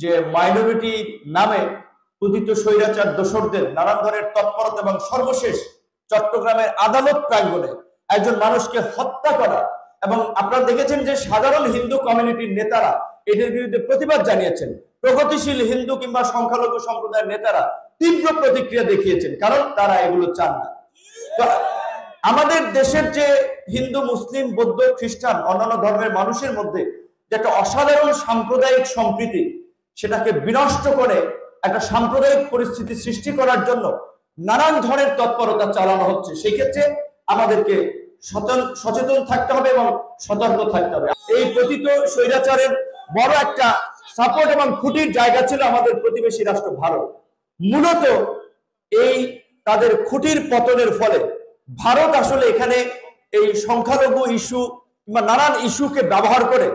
যে মাইনরিটি নামে কথিত স্বৈরাচার দোসরদের নানান ধরনের তৎপরতা এবং সর্বশেষ চট্টগ্রামের আদালত প্রাঙ্গণে একজন মানুষকে হত্যা করা, এবং আপনারা দেখেছেন যে সাধারণ হিন্দু কমিউনিটির নেতারা এদের বিরুদ্ধে প্রতিবাদ জানিয়েছেন। প্রগতিশীল হিন্দু কিংবা সংখ্যালঘু সম্প্রদায়ের নেতারা তীব্র প্রতিক্রিয়া দেখিয়েছেন, কারণ তারা এগুলো চান না। তো আমাদের দেশের যে হিন্দু, মুসলিম, বৌদ্ধ, খ্রিস্টান, অন্যান্য ধর্মের মানুষের মধ্যে যে একটা অসাধারণ সাম্প্রদায়িক সম্প্রীতি, সেটাকে বিনষ্ট করে একটা সাম্প্রদায়িক পরিস্থিতি সৃষ্টি করার জন্য নানান ধরনের তৎপরতা চালানো হচ্ছে। সেই ক্ষেত্রে আমাদেরকে সচেতন থাকতে হবে এবং সতর্ক থাকতে হবে। এই পতিত স্বৈরাচারের বড় একটা সাপোর্ট এবং খুঁটির জায়গা ছিল আমাদের প্রতিবেশী রাষ্ট্র ভারত। মূলত এই তাদের খুঁটির পতনের ফলে ভারত আসলে এখানে এই সংখ্যালঘু ইস্যু বা নানান ইস্যুকে ব্যবহার করে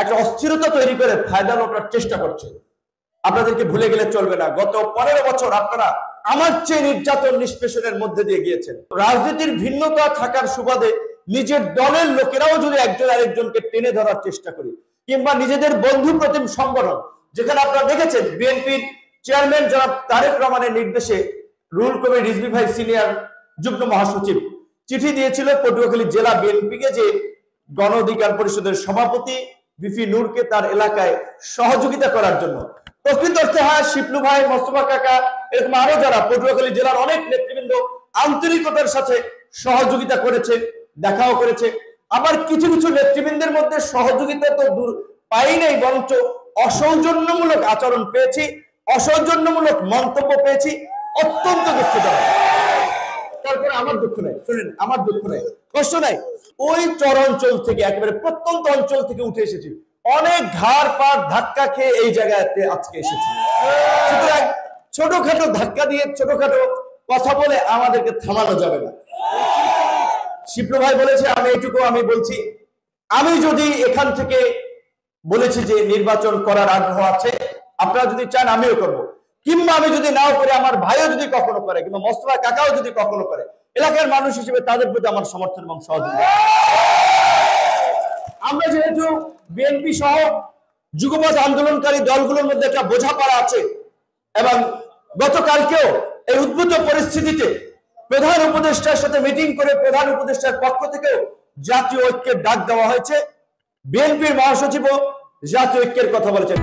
একটা অস্থিরতা তৈরি করে ফায়দা লোটার চেষ্টা করছে। আপনাদেরকে ভুলে গেলে চলবে না, গত 15 বছর আপনারা আমার চেয়ে নির্যাতন নিষ্পেষণের মধ্যে দিয়ে গিয়েছেন। রাজনীতির ভিন্নতা থাকার সুবাদে নিজের দলের লোকেরাও যদি একজন আরেকজনকে টেনে ধরার চেষ্টা করি, কিংবা নিজেদের বন্ধু প্রতিম সংগঠন, যেখানে আপনারা দেখেছেন বিএনপির চেয়ারম্যান জনাব তারেক রহমানের নির্দেশে রুহুল কবির রিজভী ভাই সিনিয়র যুগ্ম মহাসচিব চিঠি দিয়েছিল পটুয়াখালী জেলা বিএনপিকে যে গণ অধিকার পরিষদের সভাপতি বিপি নূরকে তার এলাকায় সহযোগিতা করার জন্য। প্রকৃত অর্থে শিপলু ভাই, মোস্তফা কাকা, এরকম আরো যারা পটুয়াখালী জেলার অনেক নেতৃবৃন্দ আন্তরিকতার সাথে সহযোগিতা করেছে, দেখাও করেছে। আবার কিছু কিছু নেতৃবৃন্দের মধ্যে সহযোগিতা তো দূর পাই নাই, বরঞ্চ অসৌজন্যমূলক আচরণ পেয়েছি, অসৌজন্যমূলক মন্তব্য পেয়েছি। অত্যন্ত দুঃখিত। তারপরে আমার দুঃখ নাই, শুনেন, আমার দুঃখ নাই, কষ্ট নাই। ওই চরাঞ্চল থেকে, একেবারে প্রত্যন্ত অঞ্চল থেকে উঠে এসেছি, অনেক ঘাড় পাড় ধাক্কা খেয়ে এই জায়গাতে আজকে এসেছি। সুতরাং ছোটখাটো ধাক্কা দিয়ে, ছোটখাটো কথা বলে আমাদেরকে থামানো যাবে না। শিপ্লু ভাই বলেছে, আমি এইটুকু আমি বলছি, আমি যদি এখান থেকে বলেছি যে নির্বাচন করার আগ্রহ আছে, আপনারা যদি চান আমিও করব, কিংবা আমি যদি নাও করে আমার ভাইও যদি কখনো করে, কিংবা মোস্তফা কাকাও যদি কখনো করে, এলাকার মানুষ হিসেবে তাদের প্রতি আমার সমর্থন এবং সহযোগিতা। আমরা যেহেতু বিএনপি সহ যুগপৎ আন্দোলনকারী দলগুলোর মধ্যে একটা বোঝাপড়া আছে, এবং গতকালকেও এই উদ্ভূত পরিস্থিতিতে প্রধান উপদেষ্টার সাথে মিটিং করে প্রধান উপদেষ্টার পক্ষ থেকেও জাতীয় ঐক্যের ডাক দেওয়া হয়েছে। বিএনপির মহাসচিবও জাতীয় ঐক্যের কথা বলেছেন।